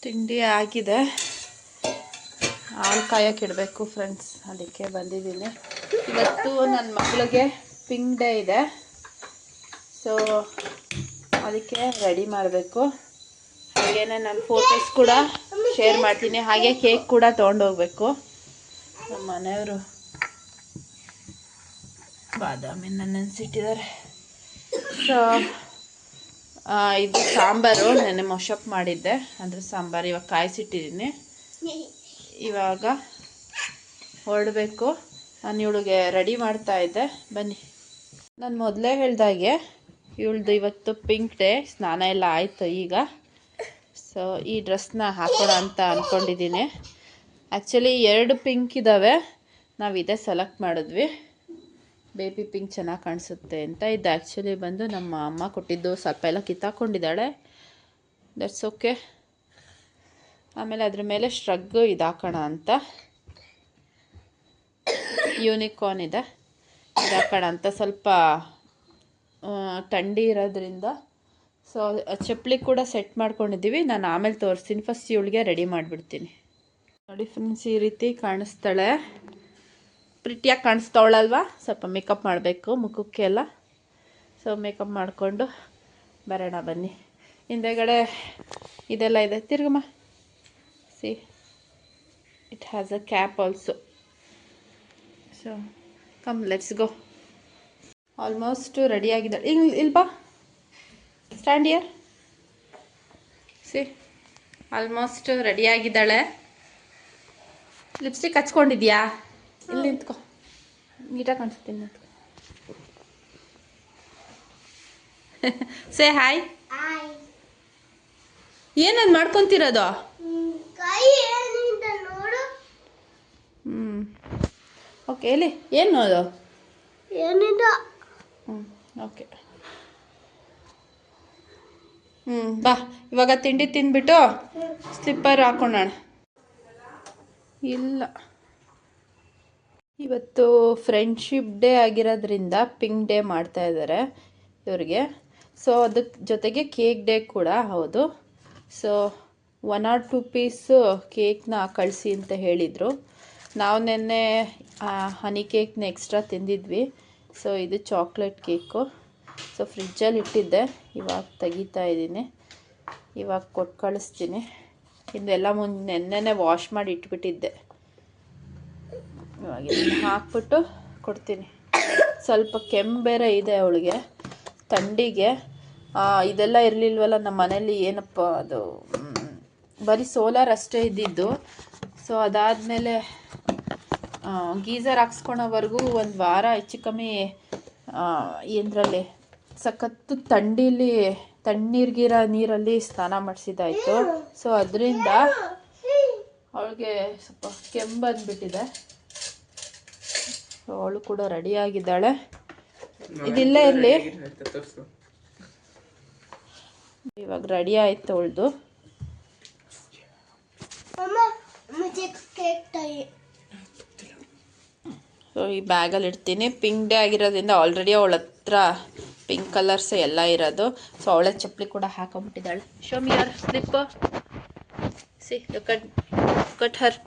ತಿಂಡಿ ಆಗಿದೆ, ಹಾಲು ಕಾಯಕ್ಕೆ ಇಡಬೇಕು ಫ್ರೆಂಡ್ಸ್, ಅದಕ್ಕೆ ಬಂದಿದ್ದೀನಿ. ಇವತ್ತು ನನ್ನ ಮಗಳಿಗೆ ಪಿಂಕ್ ಡೇ ಇದೆ, ಸೊ ಅದಕ್ಕೆ ರೆಡಿ ಮಾಡಬೇಕು. ಹಾಗೇನೆ ನಾನು ಫೋಟೋಸ್ ಕೂಡ ಶೇರ್ ಮಾಡ್ತೀನಿ, ಹಾಗೆ ಕೇಕ್ ಕೂಡ ತೊಗೊಂಡೋಗ್ಬೇಕು. ನಮ್ಮ ಮನೆಯವರು ಬಾದಾಮಿನ ನೆನೆಸಿಟ್ಟಿದ್ದಾರೆ. ಸೊ ಇದು ಸಾಂಬಾರು ನೆನ್ನೆ ಮೊಶಪ್ ಮಾಡಿದ್ದೆ, ಅಂದರೆ ಸಾಂಬಾರು ಇವಾಗ ಕಾಯಿಸಿಟ್ಟಿದ್ದೀನಿ. ಇವಾಗ ಹೊರಡಬೇಕು. ನಾನು ಇವಳಿಗೆ ರೆಡಿ ಮಾಡ್ತಾ ಇದ್ದೆ, ಬನ್ನಿ. ನಾನು ಮೊದಲೇ ಹೇಳ್ದಾಗೆ ಇವಳ್ದು ಇವತ್ತು ಪಿಂಕ್ ಡೇ, ಸ್ನಾನ ಎಲ್ಲ ಆಯಿತು ಈಗ. ಸೊ ಈ ಡ್ರೆಸ್ನ ಹಾಕೋಣ ಅಂತ ಅಂದ್ಕೊಂಡಿದ್ದೀನಿ. ಆ್ಯಕ್ಚುಲಿ 2 ಪಿಂಕ್ ಇದ್ದಾವೆ, ನಾವು ಇದೇ ಸೆಲೆಕ್ಟ್ ಮಾಡಿದ್ವಿ. ಬೇಬಿ ಪಿಂಕ್ ಚೆನ್ನಾಗಿ ಕಾಣಿಸುತ್ತೆ ಅಂತ. ಇದು ಆ್ಯಕ್ಚುಲಿ ಬಂದು ನಮ್ಮ ಅಮ್ಮ ಕೊಟ್ಟಿದ್ದು, ಸ್ವಲ್ಪ ಎಲ್ಲ ಕಿತ್ತಾಕೊಂಡಿದ್ದಾಳೆ, ದಟ್ಸ್ ಓಕೆ. ಆಮೇಲೆ ಅದ್ರ ಮೇಲೆ ಶ್ರಗ್ ಇದು ಹಾಕೋಣ ಅಂತ, ಯೂನಿಕಾರ್ನ್ ಇದೆ, ಇದು ಹಾಕೋಣ ಅಂತ. ಸ್ವಲ್ಪ ಥಂಡಿ ಇರೋದ್ರಿಂದ ಸೊ ಚಪ್ಪಲಿ ಕೂಡ ಸೆಟ್ ಮಾಡ್ಕೊಂಡಿದ್ದೀವಿ. ನಾನು ಆಮೇಲೆ ತೋರಿಸ್ತೀನಿ, ಫಸ್ಟ್ ಇವಳಿಗೆ ರೆಡಿ ಮಾಡಿಬಿಡ್ತೀನಿ. ನೋಡಿ ಫ್ರೆಂಡ್ಸ್, ಈ ರೀತಿ ಕಾಣಿಸ್ತಾಳೆ, ಪ್ರಿಟಿಯಾಗಿ ಕಾಣಿಸ್ತಾವಳಲ್ವಾ. ಸ್ವಲ್ಪ ಮೇಕಪ್ ಮಾಡಬೇಕು ಮುಖಕ್ಕೆ ಎಲ್ಲ, ಸೊ ಮೇಕಪ್ ಮಾಡಿಕೊಂಡು ಬರೋಣ ಬನ್ನಿ. ಹಿಂದೆಗಡೆ ಇದೆಲ್ಲ ಇದೆ, ತಿರ್ಗಮ್ಮ. See it has a cap also. So come let's go. Almost ready ಆಗಿದ್ದಾಳೆ. ಇಲ್ಬಾ, stand here. See almost ready ಆಗಿದ್ದಾಳೆ. ಲಿಪ್ಸ್ಟಿಕ್ ಹಚ್ಕೊಂಡಿದ್ಯಾ? ಇಲ್ಲಿ ನಿಂತ್ಕೊ, ನೀಟಾಗಿ ಕಾಣಿಸ್ತೀನಿ ನಿಂತ್ಕೊ. Say hi. ಏನದು ಮಾಡ್ಕೊತಿರೋದು? ಓಕೆ, ಇಲ್ಲಿ ಏನು ಅದು? ಏನಿಲ್ಲ. ಓಕೆ, ಬಾ. ಇವಾಗ ತಿಂಡಿ ತಿಂದ್ಬಿಟ್ಟು ಸ್ಲಿಪ್ಪರ್ ಹಾಕೊಳ್ಳೋಣ. ಇಲ್ಲ, ಇವತ್ತು ಫ್ರೆಂಡ್ಶಿಪ್ ಡೇ ಆಗಿರೋದ್ರಿಂದ ಪಿಂಕ್ ಡೇ ಮಾಡ್ತಾ ಇದ್ದಾರೆ ಇವ್ರಿಗೆ. ಸೊ ಅದಕ್ಕೆ ಜೊತೆಗೆ ಕೇಕ್ ಡೇ ಕೂಡ ಹೌದು. ಸೊ 1 or 2 ಪೀಸು ಕೇಕ್ನ ಕಳಿಸಿ ಅಂತ ಹೇಳಿದರು. ನಾವು ನೆನ್ನೆ ಹನಿ ಕೇಕ್ನ ಎಕ್ಸ್ಟ್ರಾ ತಿಂದಿದ್ವಿ. ಸೊ ಇದು ಚಾಕ್ಲೇಟ್ ಕೇಕು. ಸೊ ಫ್ರಿಜ್ಜಲ್ಲಿ ಇಟ್ಟಿದ್ದೆ, ಇವಾಗ ತೆಗಿತಾ ಇದ್ದೀನಿ. ಇವಾಗ ಕೊಟ್ಟು ಕಳಿಸ್ತೀನಿ. ಇದೆಲ್ಲ ನೆನ್ನೆನೇ ವಾಶ್ ಮಾಡಿ ಇಟ್ಬಿಟ್ಟಿದ್ದೆ, ಇವಾಗ ಇದನ್ನು ಹಾಕ್ಬಿಟ್ಟು ಕೊಡ್ತೀನಿ. ಸ್ವಲ್ಪ ಕೆಮ್ಮು ಬೇರೆ ಇದೆ ಅವಳಿಗೆ, ಥಂಡಿಗೆ. ಇದೆಲ್ಲ ಇರಲಿಲ್ವಲ್ಲ ನಮ್ಮ ಮನೇಲಿ. ಏನಪ್ಪ ಅದು, ಬರೀ ಸೋಲಾರ್ ಅಷ್ಟೇ ಇದ್ದಿದ್ದು. ಸೊ ಅದಾದಮೇಲೆ ಗೀಝರ್ ಹಾಕ್ಸ್ಕೊಳೋವರೆಗೂ 1 ವಾರ ಹೆಚ್ಚು ಕಮ್ಮಿ ಏನರಲ್ಲಿ ಸಖತ್ತು ತಣ್ಣೀರ್ಗಿರೋ ನೀರಲ್ಲಿ ಸ್ನಾನ ಮಾಡಿಸಿದ್ದಾಯಿತು. ಸೊ ಅದರಿಂದ ಅವಳಿಗೆ ಸ್ವಲ್ಪ ಕೆಮ್ಮು ಬಂದುಬಿಟ್ಟಿದೆ. ಅವಳು ಕೂಡ ರೆಡಿಯಾಗಿದ್ದಾಳೆ. ಇದಿಲ್ಲೇ ಇರಲಿ, ಇವಾಗ ರೆಡಿ ಆಯಿತು ಅವಳದು. ಸೊ ಈ ಬ್ಯಾಗಲ್ಲಿ ಇಡ್ತೀನಿ. ಪಿಂಕ್ ಡೇ ಆಗಿರೋದ್ರಿಂದ ಆಲ್ರೆಡಿ ಅವಳ ಹತ್ರ ಪಿಂಕ್ ಕಲರ್ಸ್ ಎಲ್ಲ ಇರೋದು. ಸೊ ಅವಳೆ ಚಪ್ಪಲಿ ಕೂಡ ಹಾಕೊಂಡ್ಬಿಟ್ಟಿದ್ದಾಳೆ. Show me your slip. See cut her.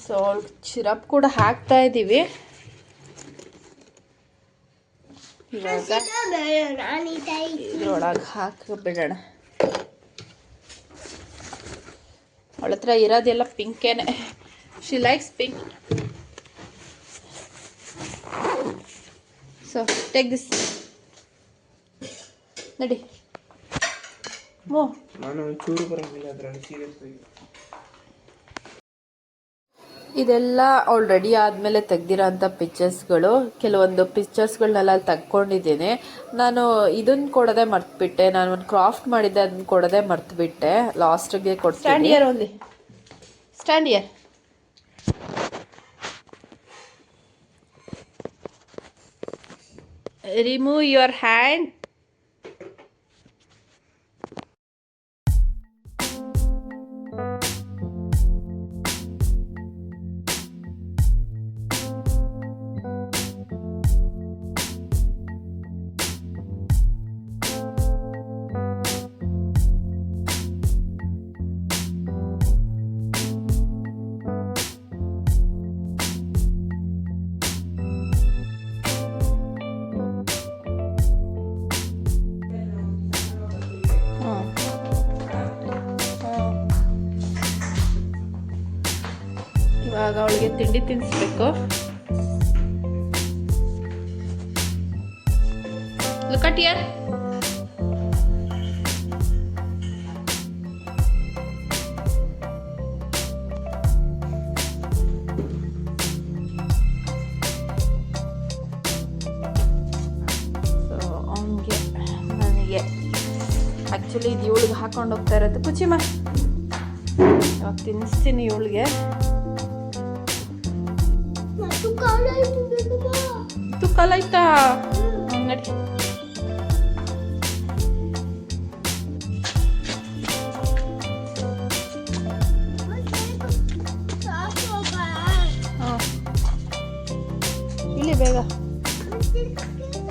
So ಅವಳು ಸಿರಪ್ ಕೂಡ ಹಾಕ್ತಾ ಇದ್ದೀವಿ. ಇವಾಗ ಇದ್ರೊಳಗೆ ಹಾಕಿಬಿಡೋಣ. ಅವಳ ಹತ್ರ ಇರೋದೆಲ್ಲ ಪಿಂಕೇನೆ. She likes pink. So take this. ನಡಿ. ಇದೆಲ್ಲ ಅವಳು ರೆಡಿ ಆದಮೇಲೆ ತೆಗ್ದಿರೋ ಅಂಥ ಪಿಕ್ಚರ್ಸ್ಗಳು. ಕೆಲವೊಂದು ಪಿಕ್ಚರ್ಸ್ಗಳನ್ನೆಲ್ಲ ತೆಗ್ಕೊಂಡಿದ್ದೀನಿ. ನಾನು ಇದನ್ನು ಕೊಡೋದೇ ಮರ್ತುಬಿಟ್ಟೆ. ನಾನು ಒಂದು ಕ್ರಾಫ್ಟ್ ಮಾಡಿದ್ದೆ, ಅದನ್ನು ಕೊಡೋದೇ ಮರ್ತುಬಿಟ್ಟೆ. ಲಾಸ್ಟಿಗೆ ಕೊಡ್ತೀನಿ. Stand year only, stand year. Remove your hand. ಇವಾಗ ಅವಳಿಗೆ ತಿಂಡಿ ತಿನ್ನಿಸ್ಬೇಕು. Look at here. ಸೊ ಅವನಿಗೆ ನನಗೆ ಆ್ಯಕ್ಚುಲಿ ಇದು ಇವಳಿಗೆ ಹಾಕೊಂಡು ಹೋಗ್ತಾ ಇರೋದು. ಕುಚಿಮ್ಮ ಇವಾಗ ತಿನ್ನಿಸ್ತೀನಿ ಇವಳಿಗೆ. ತುಕಾಲಾಯ್ತಾ ನಡಿ. ಇಲ್ಲಿ ಬೇಗ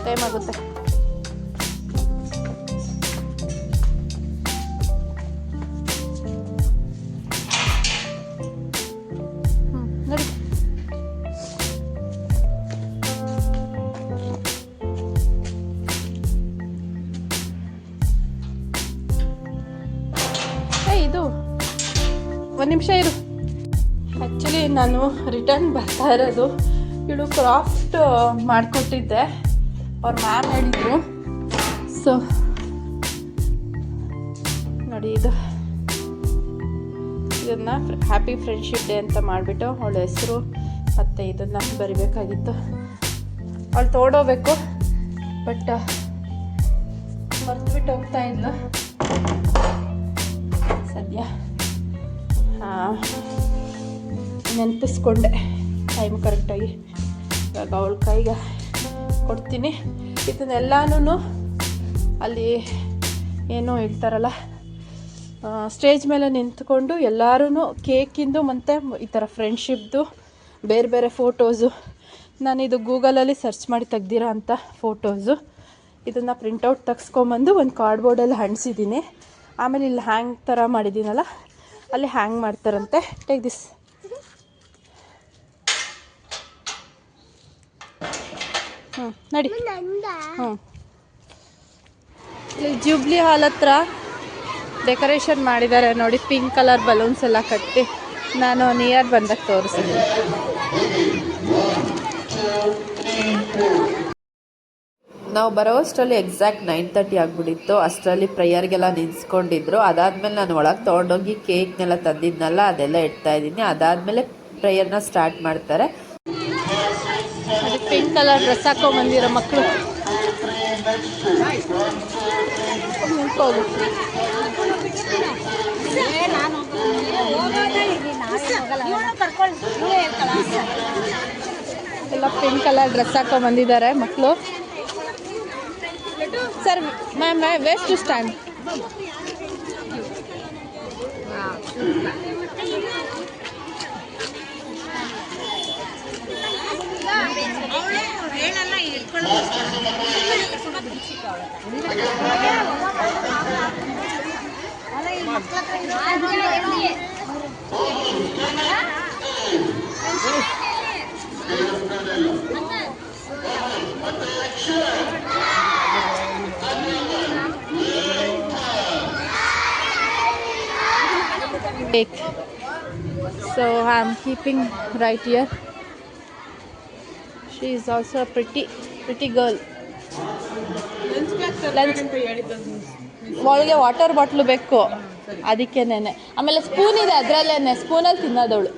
ಟೈಮ್ ಆಗುತ್ತೆ. ನೋಡಿ ಇದು ಒಂದು ನಿಮಿಷ ಇರು. ಆ್ಯಕ್ಚುಲಿ ನಾನು ರಿಟರ್ನ್ ಬರ್ತಾ ಇರೋದು. ಇವಳು ಕ್ರಾಫ್ಟ್ ಮಾಡಿಕೊಟ್ಟಿದ್ದೆ, ಅವ್ರ ಮ್ಯಾಮ್ ಹೇಳಿದ್ರು. ಸೊ ನೋಡಿ ಇದನ್ನು ಹ್ಯಾಪಿ ಫ್ರೆಂಡ್ಶಿಪ್ ಡೇ ಅಂತ ಮಾಡಿಬಿಟ್ಟು ಅವಳ ಹೆಸರು ಮತ್ತು ಇದನ್ನು ಬರಿಬೇಕಾಗಿತ್ತು. ಅವಳು ತೊಗೊಂಡೋಗ್ಬೇಕು, ಬಟ್ ಮರ್ತುಬಿಟ್ಟು ಹೋಗ್ತಾ ಇದ್ಲು. ಸದ್ಯ ನೆನಪಿಸ್ಕೊಂಡೆ ಟೈಮ್ ಕರೆಕ್ಟಾಗಿ. ಇವಾಗ ಅವಳ ಕೈಗೆ ಕೊಡ್ತೀನಿ. ಇದನ್ನೆಲ್ಲನೂ ಅಲ್ಲಿ ಏನೋ ಹೇಳ್ತಾರಲ್ಲ, ಸ್ಟೇಜ್ ಮೇಲೆ ನಿಂತ್ಕೊಂಡು ಎಲ್ಲರೂ ಕೇಕಿಂದು ಮತ್ತು ಈ ಥರ ಫ್ರೆಂಡ್ಶಿಪ್ದು ಬೇರೆ ಬೇರೆ ಫೋಟೋಸು, ನಾನಿದು ಗೂಗಲಲ್ಲಿ ಸರ್ಚ್ ಮಾಡಿ ತೆಗ್ದಿರೋ ಅಂಥ ಫೋಟೋಸು, ಇದನ್ನು ಪ್ರಿಂಟೌಟ್ ತೆಗ್ಸ್ಕೊಂಬಂದು ಒಂದು ಕಾರ್ಡ್ಬೋರ್ಡಲ್ಲಿ ಅಂಟಿಸಿದ್ದೀನಿ. ಆಮೇಲೆ ಇಲ್ಲಿ ಹ್ಯಾಂಗ್ ಥರ ಮಾಡಿದ್ದೀನಲ್ಲ, ಅಲ್ಲಿ ಹ್ಯಾಂಗ್ ಮಾಡ್ತಾರಂತೆ. Take this. ನಡಿ. ಇಲ್ಲಿ ಜೂಬ್ಲಿ ಹಾಲ್ ಹತ್ರ ಡೆಕೋರೇಷನ್ ಮಾಡಿದ್ದಾರೆ ನೋಡಿ, ಪಿಂಕ್ ಕಲರ್ ಬಲೂನ್ಸ್ ಎಲ್ಲ ಕಟ್ಟಿ. ನಾನು ನಿಯರ್ ಬಂದಾಗ ತೋರಿಸ್ತೀನಿ. ನಾವು ಬರೋಷ್ಟರಲ್ಲಿ ಎಕ್ಸಾಕ್ಟ್ 9:30 ಆಗಿಬಿಟ್ಟಿತ್ತು. ಅಷ್ಟರಲ್ಲಿ ಪ್ರೇಯರ್ಗೆಲ್ಲ ನಿಲ್ಸ್ಕೊಂಡಿದ್ರು. ಅದಾದಮೇಲೆ ನಾನು ಒಳಗೆ ತೊಗೊಂಡೋಗಿ ಕೇಕ್ನೆಲ್ಲ ತಂದಿದ್ನಲ್ಲ, ಅದೆಲ್ಲ ಇಡ್ತಾಯಿದ್ದೀನಿ. ಅದಾದಮೇಲೆ ಪ್ರೇಯರ್ನ ಸ್ಟಾರ್ಟ್ ಮಾಡ್ತಾರೆ. ಪಿಂಕ್ ಕಲರ್ ಡ್ರೆಸ್ ಹಾಕೊಂಡ್ಬಂದಿರೋ ಮಕ್ಕಳು ಎಲ್ಲ ಪಿಂಕ್ ಕಲರ್ ಡ್ರೆಸ್ ಹಾಕೊಂಡ್ಬಂದಿದ್ದಾರೆ ಮಕ್ಕಳು. Sir ma'am, waste to stand. Cake. So I'm keeping right here. She is also a pretty girl. ಒಳಗೆ ವಾಟರ್ ಬಾಟ್ಲು ಬೇಕು, ಅದಕ್ಕೇನೆ. ಆಮೇಲೆ ಸ್ಪೂನ್ ಇದೆ, ಅದರಲ್ಲೇನೆ ಸ್ಪೂನಲ್ಲಿ ತಿನ್ನೋದವಳು.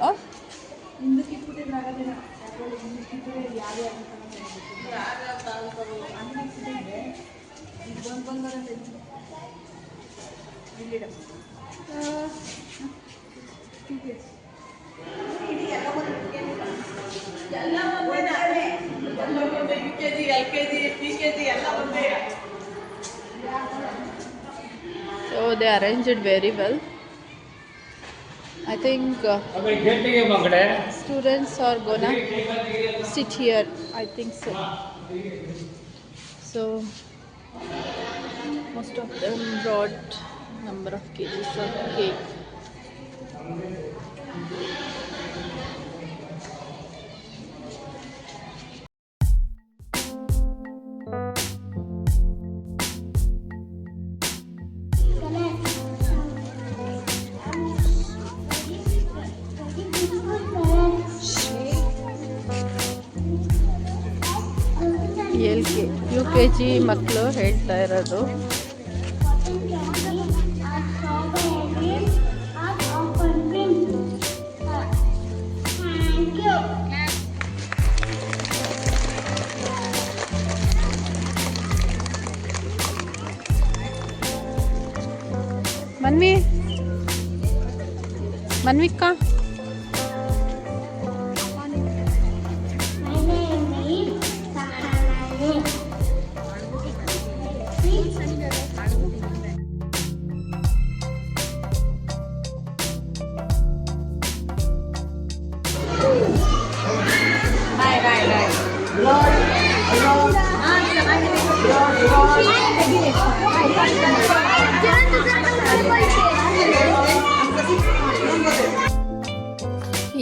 So they arranged it very well. I think students are gonna sit here. I think so. So most of them brought number of kgs of cake. U K G ಮಕ್ಕಳು ಹೇಳ್ತಾ ಇರೋದು. ಮನ್ವಿಕಾ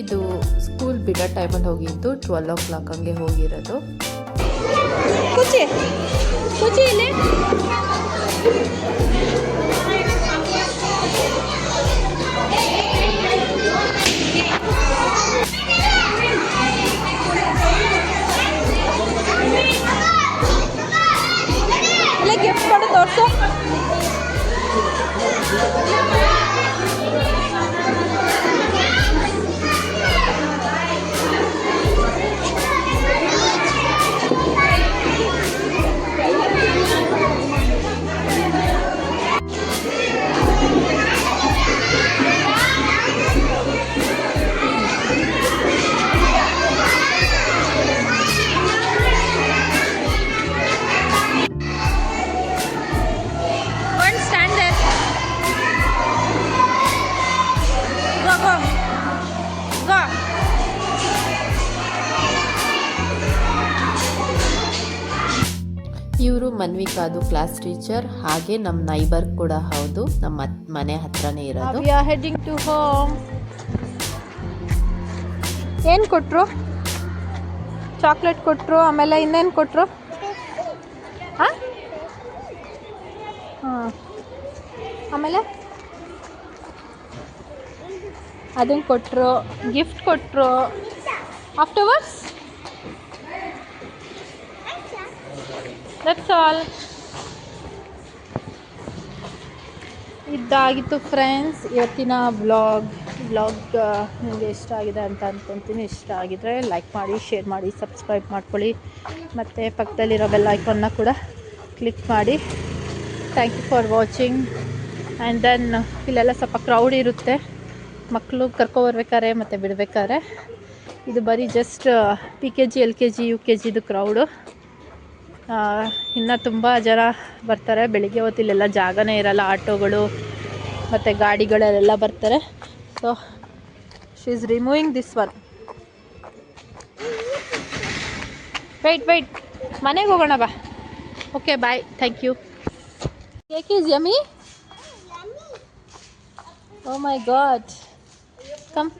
ಇದು school ಬಿಡೋ ಟೈಮಲ್ಲಿ ಹೋಗಿದ್ದು 12 o'clock ಹಂಗೆ ಹೋಗಿರೋದು. ಕುಚಿ ಇಲ್ಲಿ ಗಿಫ್ಟ್ ಕೊಡು ತೋರ್ಸು. ಇವರು ಮನ್ವಿಕಾದು ಕ್ಲಾಸ್ ಟೀಚರ್, ಹಾಗೆ ನಮ್ಮ ನೈಬರ್ ಕೂಡ ಹೌದು, ನಮ್ಮ ಮನೆ ಹತ್ರನೇ ಇರೋದು. We are heading to home. ಏನು ಕೊಟ್ಟರು? ಚಾಕ್ಲೇಟ್ ಕೊಟ್ಟರು, ಆಮೇಲೆ ಇನ್ನೇನು ಕೊಟ್ಟರು? ಹಾಂ, ಆಮೇಲೆ ಅದನ್ನು ಕೊಟ್ಟರು, ಗಿಫ್ಟ್ ಕೊಟ್ಟರು. Afterwards that's all. ಇದಾಗಿತ್ತು ಫ್ರೆಂಡ್ಸ್ ಇವತ್ತಿನ ವ್ಲಾಗ್. ನಿಮಗೆ ಇಷ್ಟ ಆಗಿದೆ ಅಂತ ಅಂದ್ಕೊತೀನಿ. ಇಷ್ಟ ಆಗಿದರೆ ಲೈಕ್ ಮಾಡಿ, ಶೇರ್ ಮಾಡಿ, ಸಬ್ಸ್ಕ್ರೈಬ್ ಮಾಡ್ಕೊಳ್ಳಿ, ಮತ್ತು ಪಕ್ಕದಲ್ಲಿರೋ ಬೆಲ್ ಐಕಾನ್ನ ಕೂಡ ಕ್ಲಿಕ್ ಮಾಡಿ. Thank you for watching. And then ಇಲ್ಲೆಲ್ಲ ಸ್ವಲ್ಪ ಕ್ರೌಡ್ ಇರುತ್ತೆ ಮಕ್ಕಳು ಕರ್ಕೊಬರ್ಬೇಕಾದ್ರೆ ಮತ್ತು ಬಿಡಬೇಕಾದ್ರೆ. ಇದು ಬರೀ ಜಸ್ಟ್ PKG LKG UKGದು ಕ್ರೌಡು. ಇನ್ನು ತುಂಬ ಜನ ಬರ್ತಾರೆ. ಬೆಳಿಗ್ಗೆ ಹೊತ್ತು ಇಲ್ಲೆಲ್ಲ ಜಾಗನೇ ಇರಲ್ಲ, ಆಟೋಗಳು ಮತ್ತು ಗಾಡಿಗಳೆಲ್ಲ ಬರ್ತಾರೆ. So she is removing this one. Wait ಮನೆಗೆ ಹೋಗೋಣ ಬಾ. Okay bye, thank you. Cake is yummy. Oh my God, come.